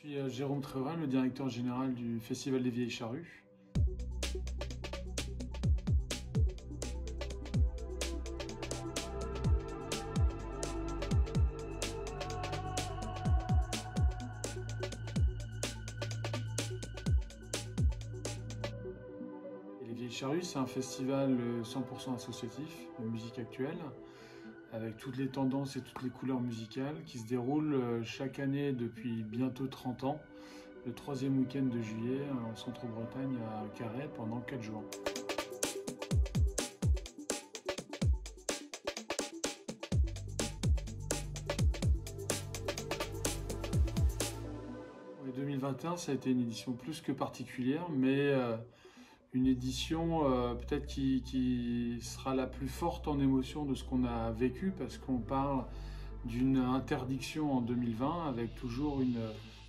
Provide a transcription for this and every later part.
Je suis Jérôme Trérin, le directeur général du Festival des Vieilles Charrues. Et les Vieilles Charrues, c'est un festival 100% associatif de musique actuelle, avec toutes les tendances et toutes les couleurs musicales, qui se déroule chaque année depuis bientôt 30 ans, le troisième week-end de juillet, en Centre-Bretagne à Carhaix, pendant 4 jours. Et 2021, ça a été une édition plus que particulière, mais une édition peut-être qui sera la plus forte en émotion de ce qu'on a vécu, parce qu'on parle d'une interdiction en 2020 avec toujours une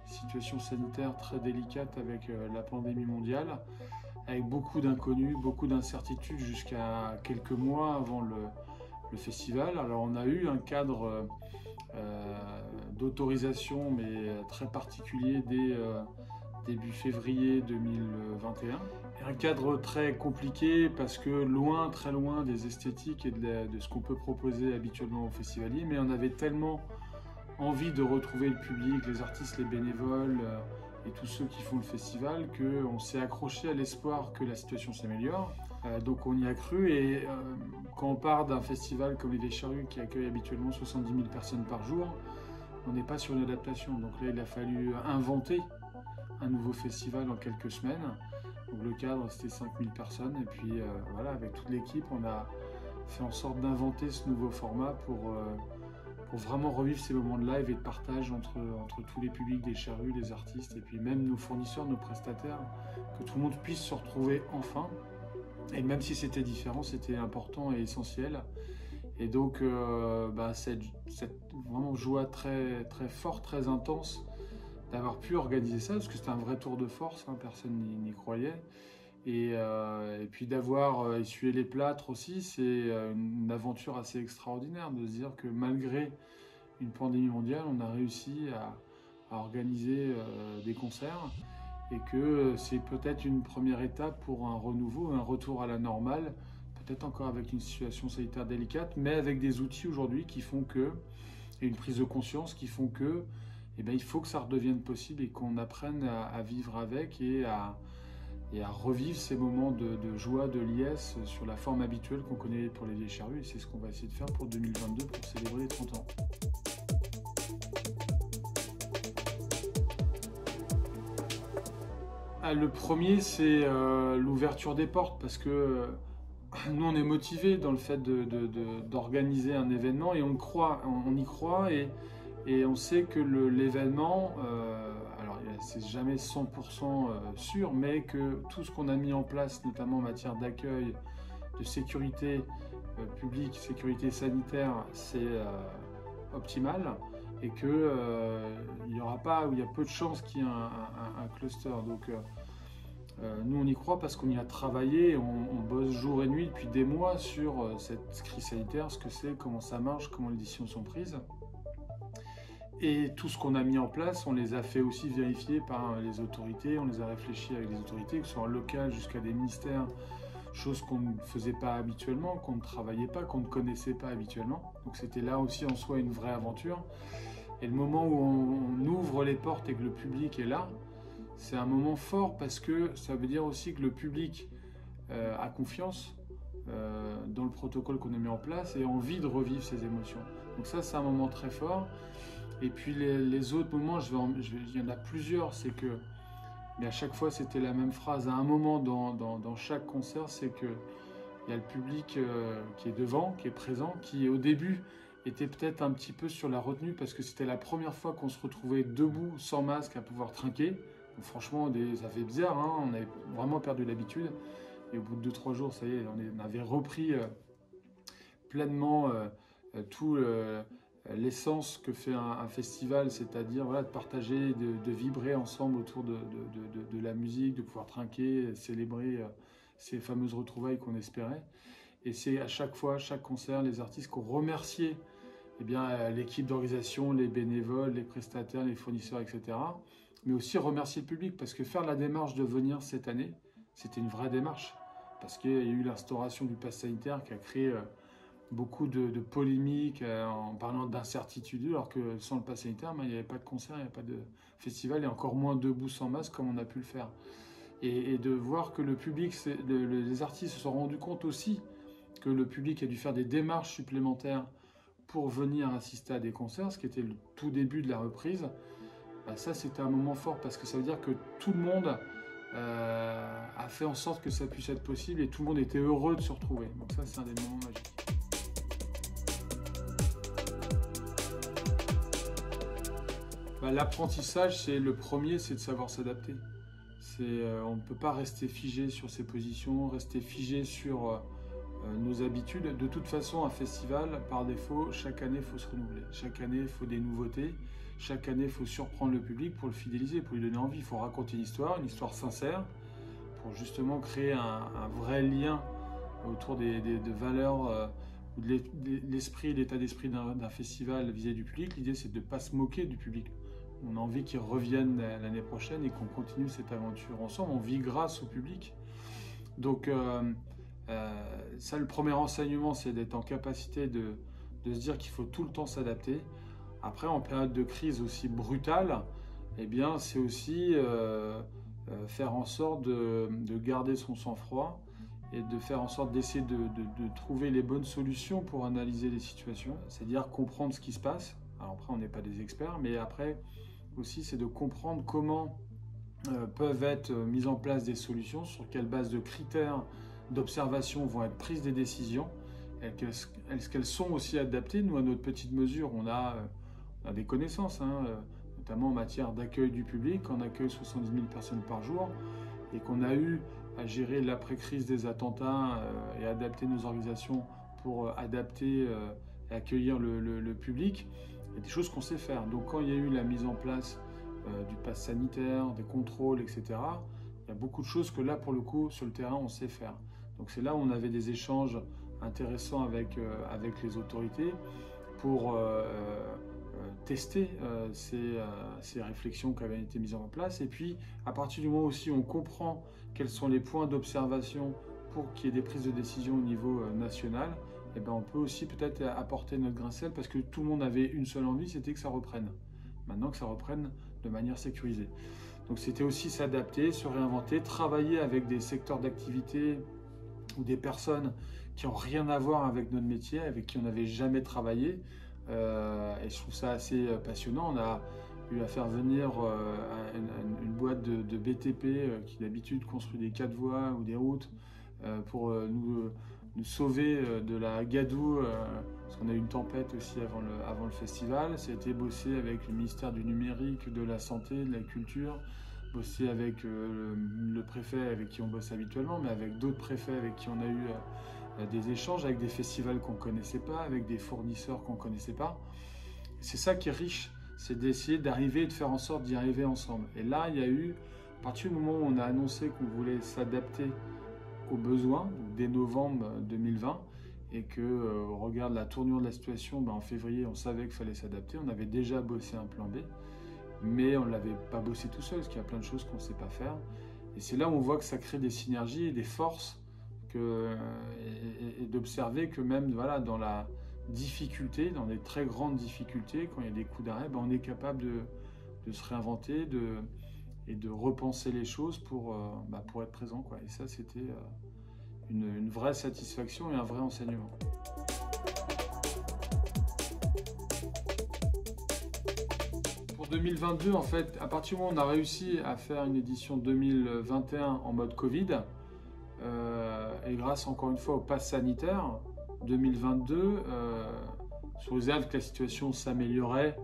situation sanitaire très délicate avec la pandémie mondiale, avec beaucoup d'inconnus, beaucoup d'incertitudes jusqu'à quelques mois avant le festival. Alors on a eu un cadre d'autorisation mais très particulier dès début février 2021. Un cadre très compliqué parce que loin, très loin des esthétiques et de ce qu'on peut proposer habituellement aux festivaliers, mais on avait tellement envie de retrouver le public, les artistes, les bénévoles et tous ceux qui font le festival qu'on s'est accroché à l'espoir que la situation s'améliore. Donc on y a cru et quand on part d'un festival comme les Vieilles Charrues qui accueille habituellement 70 000 personnes par jour, on n'est pas sur une adaptation. Donc là il a fallu inventer un nouveau festival en quelques semaines. Donc le cadre c'était 5000 personnes et puis voilà, avec toute l'équipe on a fait en sorte d'inventer ce nouveau format pour vraiment revivre ces moments de live et de partage entre tous les publics des charrues, les artistes et puis même nos fournisseurs, nos prestataires, que tout le monde puisse se retrouver enfin. Et même si c'était différent, c'était important et essentiel. Et donc cette vraiment joie très, très forte, très intense d'avoir pu organiser ça, parce que c'était un vrai tour de force, hein, personne n'y croyait. Et puis d'avoir essuyé les plâtres aussi, c'est une aventure assez extraordinaire de se dire que malgré une pandémie mondiale, on a réussi à organiser des concerts et que c'est peut-être une première étape pour un renouveau, un retour à la normale, peut-être encore avec une situation sanitaire délicate, mais avec des outils aujourd'hui qui font que, et une prise de conscience qui font que, eh bien, il faut que ça redevienne possible et qu'on apprenne à vivre avec et à revivre ces moments de joie, de liesse sur la forme habituelle qu'on connaît pour les Vieilles Charrues. Et c'est ce qu'on va essayer de faire pour 2022 pour célébrer les 30 ans. Le premier, c'est l'ouverture des portes, parce que nous, on est motivés dans le fait d'organiser un événement et on y croit et on sait que l'événement, alors c'est jamais 100% sûr, mais que tout ce qu'on a mis en place, notamment en matière d'accueil, de sécurité publique, sécurité sanitaire, c'est optimal et que il y aura pas, ou il y a peu de chances qu'il y ait un cluster. Donc nous on y croit parce qu'on y a travaillé, on bosse jour et nuit depuis des mois sur cette crise sanitaire, ce que c'est, comment ça marche, comment les décisions sont prises. Et tout ce qu'on a mis en place, on les a fait aussi vérifier par les autorités, on les a réfléchis avec les autorités, que ce soit local jusqu'à des ministères, chose qu'on ne faisait pas habituellement, qu'on ne travaillait pas, qu'on ne connaissait pas habituellement. Donc c'était là aussi en soi une vraie aventure. Et le moment où on ouvre les portes et que le public est là, c'est un moment fort parce que ça veut dire aussi que le public a confiance dans le protocole qu'on a mis en place et a envie de revivre ses émotions. Donc ça, c'est un moment très fort. Et puis les autres moments, il y en a plusieurs, c'est que, mais à chaque fois c'était la même phrase. À un moment dans chaque concert, c'est que il y a le public qui est devant, qui est présent, qui au début était peut-être un petit peu sur la retenue parce que c'était la première fois qu'on se retrouvait debout, sans masque, à pouvoir trinquer. Donc franchement, ça fait bizarre, hein, on avait vraiment perdu l'habitude. Et au bout de 2-3 jours, ça y est, on avait repris pleinement tout l'essence que fait un festival, c'est-à-dire voilà, de partager, de vibrer ensemble autour de la musique, de pouvoir trinquer, célébrer ces fameuses retrouvailles qu'on espérait. Et c'est à chaque fois, chaque concert, les artistes qu'on remerciait, eh bien, l'équipe d'organisation, les bénévoles, les prestataires, les fournisseurs, etc. mais aussi remercier le public, parce que faire la démarche de venir cette année, c'était une vraie démarche, parce qu'il y a eu l'instauration du pass sanitaire qui a créé beaucoup de polémiques en parlant d'incertitude, alors que sans le pass sanitaire, il n'y avait pas de concert, il n'y avait pas de festival, et encore moins debout sans masque comme on a pu le faire. Et de voir que le public, les artistes se sont rendus compte aussi que le public a dû faire des démarches supplémentaires pour venir assister à des concerts, ce qui était le tout début de la reprise, bah ça c'était un moment fort, parce que ça veut dire que tout le monde a fait en sorte que ça puisse être possible, et tout le monde était heureux de se retrouver. Donc ça, c'est un des moments magiques. Bah, l'apprentissage, c'est le premier, c'est de savoir s'adapter. On ne peut pas rester figé sur ses positions, rester figé sur nos habitudes. De toute façon, un festival, par défaut, chaque année, il faut se renouveler. Chaque année, il faut des nouveautés. Chaque année, il faut surprendre le public pour le fidéliser, pour lui donner envie. Il faut raconter une histoire sincère, pour justement créer un vrai lien autour de valeurs, de l'esprit, l'état d'esprit d'un festival vis-à-vis du public. L'idée, c'est de ne pas se moquer du public. On a envie qu'ils reviennent l'année prochaine et qu'on continue cette aventure ensemble. On vit grâce au public. Donc, ça, le premier enseignement, c'est d'être en capacité de se dire qu'il faut tout le temps s'adapter. Après, en période de crise aussi brutale, eh bien, c'est aussi faire en sorte de garder son sang-froid et de faire en sorte d'essayer de trouver les bonnes solutions pour analyser les situations. C'est-à-dire comprendre ce qui se passe. Alors après, on n'est pas des experts, mais après aussi, c'est de comprendre comment peuvent être mises en place des solutions, sur quelle base de critères d'observation vont être prises des décisions, est-ce qu'elles sont aussi adaptées. Nous, à notre petite mesure, on a des connaissances, notamment en matière d'accueil du public. On accueille 70 000 personnes par jour et qu'on a eu à gérer l'après-crise des attentats et adapter nos organisations pour adapter et accueillir le public. Il y a des choses qu'on sait faire. Donc quand il y a eu la mise en place du pass sanitaire, des contrôles, etc., il y a beaucoup de choses que là, pour le coup, sur le terrain, on sait faire. Donc c'est là où on avait des échanges intéressants avec les autorités pour tester ces réflexions qui avaient été mises en place. Et puis, à partir du moment aussi où on comprend quels sont les points d'observation pour qu'il y ait des prises de décision au niveau national, eh ben on peut aussi peut-être apporter notre grain de sel, parce que tout le monde avait une seule envie, c'était que ça reprenne. Maintenant, que ça reprenne de manière sécurisée. Donc c'était aussi s'adapter, se réinventer, travailler avec des secteurs d'activité ou des personnes qui n'ont rien à voir avec notre métier, avec qui on n'avait jamais travaillé. Et je trouve ça assez passionnant. On a eu à faire venir une boîte de BTP qui d'habitude construit des 4 voies ou des routes pour nous sauver de la gadoue, parce qu'on a eu une tempête aussi avant le festival. Ça a été bossé avec le ministère du numérique, de la santé, de la culture, bossé avec le préfet avec qui on bosse habituellement, mais avec d'autres préfets avec qui on a eu des échanges, avec des festivals qu'on ne connaissait pas, avec des fournisseurs qu'on ne connaissait pas. C'est ça qui est riche, c'est d'essayer d'arriver et de faire en sorte d'y arriver ensemble. Et là, il y a eu, à partir du moment où on a annoncé qu'on voulait s'adapter aux besoins, donc dès novembre 2020, et que au regard de la tournure de la situation, en février, on savait qu'il fallait s'adapter. On avait déjà bossé un plan B, mais on ne l'avait pas bossé tout seul, parce qu'il y a plein de choses qu'on ne sait pas faire. Et c'est là où on voit que ça crée des synergies et des forces, et d'observer que même dans la difficulté, dans des très grandes difficultés, quand il y a des coups d'arrêt, on est capable de se réinventer et de repenser les choses pour être présent, quoi. Et ça, c'était une vraie satisfaction et un vrai enseignement. Pour 2022, en fait, à partir du moment où on a réussi à faire une édition 2021 en mode Covid, et grâce encore une fois au pass sanitaire, 2022, sous réserve que la situation s'améliorait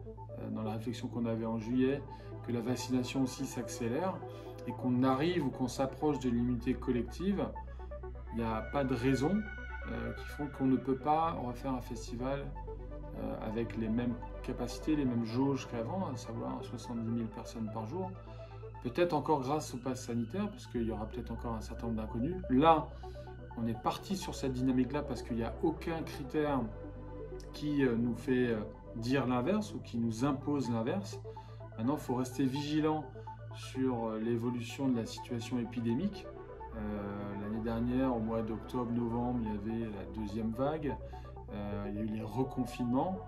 dans la réflexion qu'on avait en juillet, que la vaccination aussi s'accélère et qu'on arrive ou qu'on s'approche de l'immunité collective, il n'y a pas de raison qui font qu'on ne peut pas refaire un festival avec les mêmes capacités, les mêmes jauges qu'avant, à savoir 70 000 personnes par jour. Peut-être encore grâce au pass sanitaire, parce qu'il y aura peut-être encore un certain nombre d'inconnus. Là, on est parti sur cette dynamique-là parce qu'il n'y a aucun critère qui nous fait dire l'inverse ou qui nous impose l'inverse. Maintenant, il faut rester vigilant sur l'évolution de la situation épidémique. L'année dernière, au mois d'octobre-novembre, il y avait la deuxième vague. Il y a eu les reconfinements.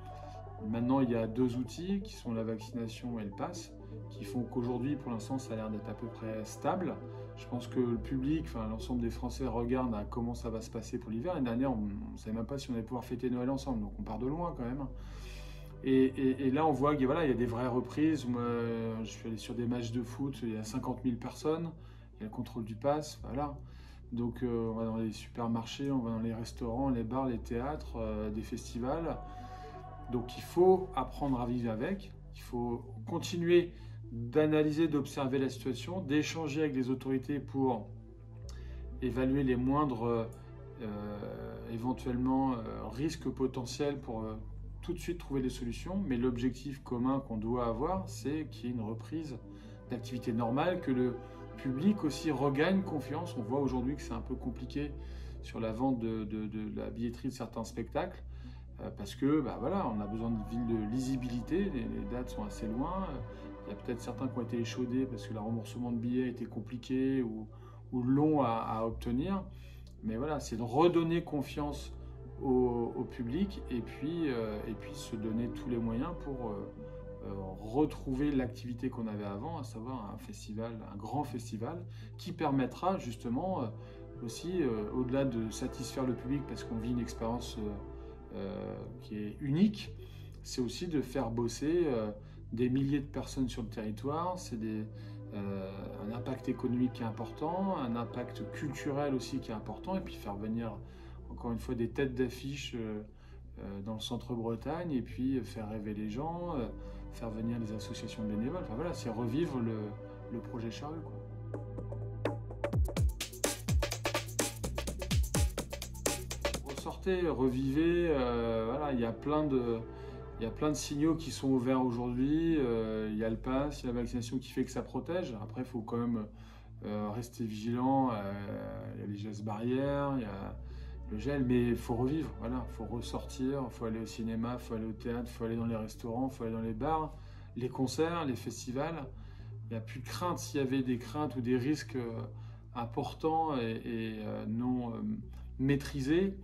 Maintenant, il y a deux outils qui sont la vaccination et le pass, qui font qu'aujourd'hui, pour l'instant, ça a l'air d'être à peu près stable. Je pense que le public, enfin l'ensemble des Français regardent à comment ça va se passer pour l'hiver. L'année dernière, on ne savait même pas si on allait pouvoir fêter Noël ensemble, donc on part de loin quand même. Et là, on voit qu'il voilà, y a des vraies reprises. Moi, je suis allé sur des matchs de foot, il y a 50 000 personnes, il y a le contrôle du pass, voilà. Donc on va dans les supermarchés, on va dans les restaurants, les bars, les théâtres, des festivals. Donc il faut apprendre à vivre avec, il faut continuer d'analyser, d'observer la situation, d'échanger avec les autorités pour évaluer les moindres éventuellement risques potentiels pour tout de suite trouver des solutions. Mais l'objectif commun qu'on doit avoir, c'est qu'il y ait une reprise d'activité normale, que le public aussi regagne confiance. On voit aujourd'hui que c'est un peu compliqué sur la vente de la billetterie de certains spectacles. Parce que voilà, on a besoin de lisibilité, les dates sont assez loin. Il y a peut-être certains qui ont été échaudés parce que le remboursement de billets était compliqué ou long à obtenir. Mais voilà, c'est de redonner confiance au public et puis se donner tous les moyens pour retrouver l'activité qu'on avait avant, à savoir un festival, un grand festival, qui permettra justement aussi, au-delà de satisfaire le public parce qu'on vit une expérience qui est unique, c'est aussi de faire bosser des milliers de personnes sur le territoire. C'est un impact économique qui est important, un impact culturel aussi qui est important, et puis faire venir encore une fois des têtes d'affiche dans le centre-Bretagne, et puis faire rêver les gens, faire venir des associations de bénévoles. Enfin voilà, c'est revivre le projet Charrue, quoi. Ressortez, revivez, voilà, il y a plein de signaux qui sont ouverts aujourd'hui. Il y a le pass, il y a la vaccination qui fait que ça protège. Après, il faut quand même rester vigilant. Il y a les gestes barrières, il y a le gel, mais il faut revivre. Voilà, il faut ressortir, il faut aller au cinéma, il faut aller au théâtre, il faut aller dans les restaurants, il faut aller dans les bars, les concerts, les festivals. Il n'y a plus de crainte. S'il y avait des craintes ou des risques importants et non maîtrisés,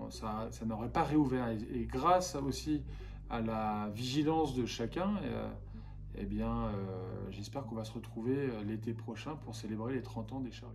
ça n'aurait pas réouvert. Et grâce aussi à la vigilance de chacun, eh bien, j'espère qu'on va se retrouver l'été prochain pour célébrer les 30 ans des Charrues.